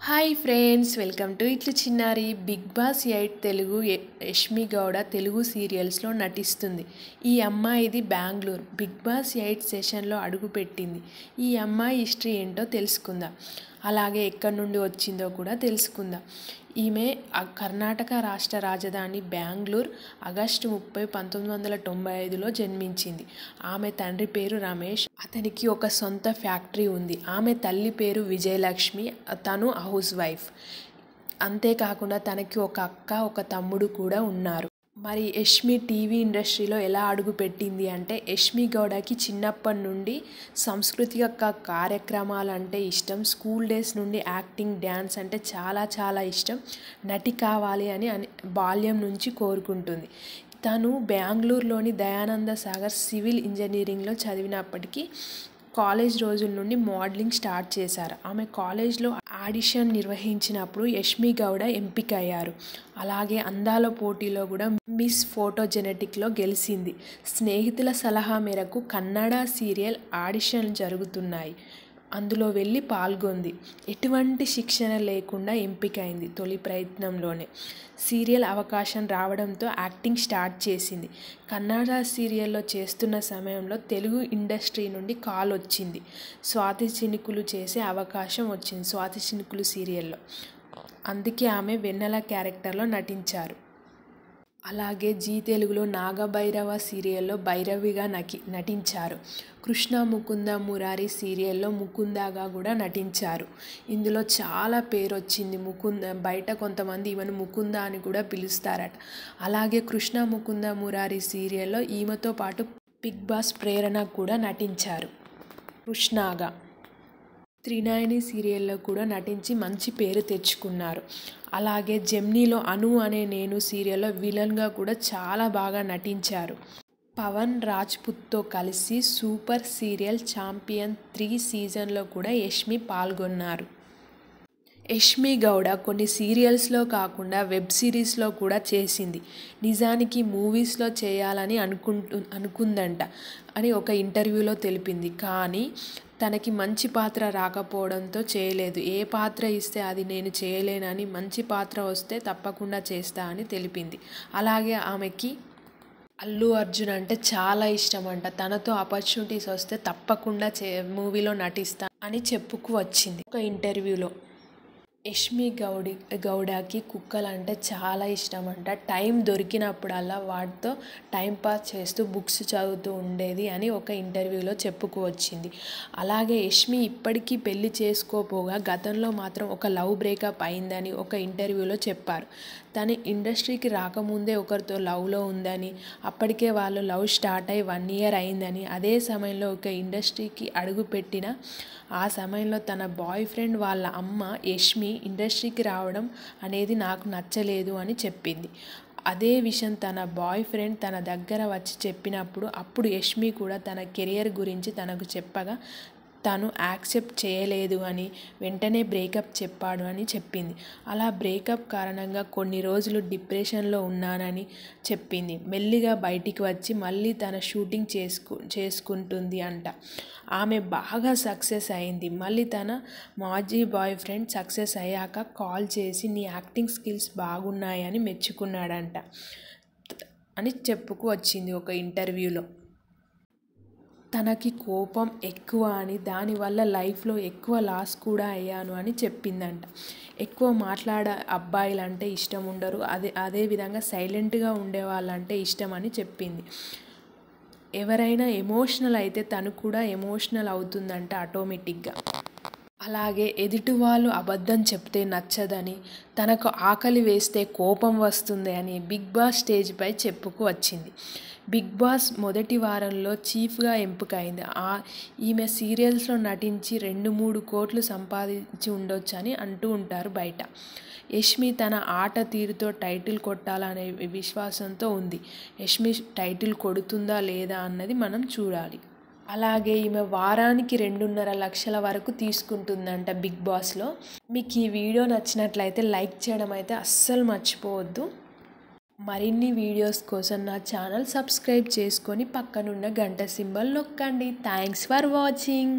Hi friends, welcome to ఇట్లు చిన్నారి. Big boss 8 Telugu Yashmi Gowda Telugu సీరియల్స్లో నటిస్తుంది. ఈ అమ్మాయిది బెంగళూరు. బిగ్ బాస్ 8 సెషన్లో అడుగుపెట్టింది. ఈ అమ్మాయి హిస్టరీ ఏంటో తెలుసుకుందాం. అలాగే ఎక్కడి నుండి వచ్చిందో కూడా తెలుసుకుందాం. ఈమె కర్ణాటక రాష్ట్ర రాజధాని బెంగళూరు ఆగస్టు 30, 1995లో జన్మించింది. ఆమె తండ్రి పేరు రమేష్. అతనికి ఒక సొంత ఫ్యాక్టరీ ఉంది. ఆమె తల్లి పేరు విజయలక్ష్మి. తను హౌస్ వైఫ్. అంతేకాకుండా తనకి ఒక అక్క, ఒక తమ్ముడు కూడా ఉన్నారు. మరి యష్మి టీవీ ఇండస్ట్రీలో ఎలా అడుగుపెట్టింది అంటే, యష్మి గౌడకి చిన్నప్పటి నుండి సాంస్కృతిక కార్యక్రమాలంటే ఇష్టం. స్కూల్ డేస్ నుండి యాక్టింగ్, డ్యాన్స్ అంటే చాలా ఇష్టం. నటి కావాలి అని బాల్యం నుంచి కోరుకుంటుంది. తను బెంగళూరులోని దయానంద సాగర్ సివిల్ ఇంజనీరింగ్లో చదివినప్పటికీ కాలేజ్ రోజుల నుండి మోడలింగ్ స్టార్ట్ చేశారు. ఆమె కాలేజ్లో ఆడిషన్ నిర్వహించినప్పుడు యష్మి గౌడ ఎంపికయ్యారు. అలాగే అందాల పోటీలో కూడా మిస్ ఫోటోజెనెటిక్లో గెలిచింది. స్నేహితుల సలహా మేరకు కన్నడ సీరియల్ ఆడిషన్ జరుగుతున్నాయి, అందులో వెళ్ళి పాల్గొంది. ఎటువంటి శిక్షణ లేకుండా ఎంపికైంది. తొలి ప్రయత్నంలోనే సీరియల్ అవకాశం రావడంతో యాక్టింగ్ స్టార్ట్ చేసింది. కన్నడ సీరియల్లో చేస్తున్న సమయంలో తెలుగు ఇండస్ట్రీ నుండి కాల్ వచ్చింది. స్వాతి చినుకులు చేసే అవకాశం వచ్చింది. స్వాతి చినుకులు సీరియల్లో. అందుకే ఆమె వెన్నెల క్యారెక్టర్లో నటించారు. అలాగే జీ తెలుగులో నాగభైరవ సీరియల్లో భైరవిగా నటించారు. కృష్ణ ముకుంద మురారి సీరియల్లో ముకుందగా కూడా నటించారు. ఇందులో చాలా పేరు వచ్చింది. బయట కొంతమంది ఈమెను ముకుంద అని కూడా పిలుస్తారట. అలాగే కృష్ణ ముకుంద మురారి సీరియల్లో ఈమెతో పాటు బిగ్ బాస్ ప్రేరణ కూడా నటించారు కృష్ణగా. త్రినయని సీరియల్లో కూడా నటించి మంచి పేరు తెచ్చుకున్నారు. అలాగే జెమినీలో అను అనే నేను సీరియల్లో విలన్గా కూడా చాలా బాగా నటించారు. పవన్ రాజ్పుత్తో కలిసి సూపర్ సీరియల్ ఛాంపియన్ 3 సీజన్లో కూడా యష్మి పాల్గొన్నారు. యష్మి గౌడ కొన్ని సీరియల్స్లో కాకుండా వెబ్ సిరీస్లో కూడా చేసింది. నిజానికి మూవీస్లో చేయాలని అనుకుందంట అని ఒక ఇంటర్వ్యూలో తెలిపింది. కానీ తనకి మంచి పాత్ర రాకపోవడంతో చేయలేదు. ఏ పాత్ర ఇస్తే అది నేను చేయలేనని, మంచి పాత్ర వస్తే తప్పకుండా చేస్తా అని తెలిపింది. అలాగే ఆమెకి అల్లు అర్జున్ అంటే చాలా ఇష్టం అంట. తనతో ఆపర్చునిటీస్ వస్తే తప్పకుండా మూవీలో నటిస్తా అని చెప్పుకు వచ్చింది ఒక ఇంటర్వ్యూలో. యష్మి గౌడకి కుక్కలు అంటే చాలా ఇష్టం అంట. టైం దొరికినప్పుడల్లా వాటితో టైంపాస్ చేస్తూ బుక్స్ చదువుతూ ఉండేది అని ఒక ఇంటర్వ్యూలో చెప్పుకు వచ్చింది. అలాగే యష్మి ఇప్పటికీ పెళ్లి చేసుకోపోగా గతంలో మాత్రం ఒక లవ్ బ్రేకప్ అయిందని ఒక ఇంటర్వ్యూలో చెప్పారు. తను ఇండస్ట్రీకి రాకముందే ఒకరితో లవ్లో ఉందని, అప్పటికే వాళ్ళు లవ్ స్టార్ట్ అయ్యి 1 year అయిందని, అదే సమయంలో ఒక ఇండస్ట్రీకి అడుగుపెట్టిన ఆ సమయంలో తన బాయ్ ఫ్రెండ్ వాళ్ళ అమ్మ యష్మి ఇండస్ట్రీకి రావడం అనేది నాకు నచ్చలేదు అని చెప్పింది. అదే విషయం తన బాయ్ ఫ్రెండ్ తన దగ్గర వచ్చి చెప్పినప్పుడు అప్పుడు యష్మి కూడా తన కెరియర్ గురించి తనకు చెప్పగా తను యాక్సెప్ట్ చేయలేదు అని, వెంటనే బ్రేకప్ చెప్పాడు అని చెప్పింది. అలా బ్రేకప్ కారణంగా కొన్ని రోజులు డిప్రెషన్లో ఉన్నానని చెప్పింది. మెల్లిగా బయటికి వచ్చి మళ్ళీ తన షూటింగ్ చేసుకుంటుంది అంట. ఆమె బాగా సక్సెస్ అయింది. మళ్ళీ తన మాజీ బాయ్ ఫ్రెండ్ సక్సెస్ అయ్యాక కాల్ చేసి నీ యాక్టింగ్ స్కిల్స్ బాగున్నాయని మెచ్చుకున్నాడంట అని చెప్పుకు వచ్చింది ఒక ఇంటర్వ్యూలో. తనకి కోపం ఎక్కువ అని, దానివల్ల లైఫ్లో ఎక్కువ లాస్ కూడా అయ్యాను అని చెప్పిందంట. ఎక్కువ మాట్లాడే అబ్బాయిలంటే ఇష్టం ఉండరు. అదేవిధంగా సైలెంట్గా ఉండేవాళ్ళంటే ఇష్టం అని చెప్పింది. ఎవరైనా ఎమోషనల్ అయితే తను కూడా ఎమోషనల్ అవుతుందంట ఆటోమేటిక్గా. అలాగే ఎదుటి వాళ్ళు అబద్ధం చెప్తే నచ్చదని, తనకు ఆకలి వేస్తే కోపం వస్తుంది అని బిగ్ బాస్ స్టేజ్పై చెప్పుకు వచ్చింది. బిగ్ బాస్ మొదటి వారంలో చీఫ్గా ఎంపికైంది. ఈమె సీరియల్స్లో నటించి 2-3 కోట్లు సంపాదించి ఉండొచ్చు అని అంటూ ఉంటారు బయట. యష్మి తన ఆట తీరుతో టైటిల్ కొట్టాలనే విశ్వాసంతో ఉంది. యష్మి టైటిల్ కొడుతుందా లేదా అన్నది మనం చూడాలి. అలాగే ఈమె వారానికి 2.5 లక్షల వరకు తీసుకుంటుందంట బిగ్ బాస్లో. మీకు ఈ వీడియో నచ్చినట్లయితే లైక్ చేయడం అయితే అస్సలు మర్చిపోవద్దు. మరిన్ని వీడియోస్ కోసం నా ఛానల్ సబ్స్క్రైబ్ చేసుకొని పక్కనున్న గంట సింబల్ నొక్కండి. Thanks for watching.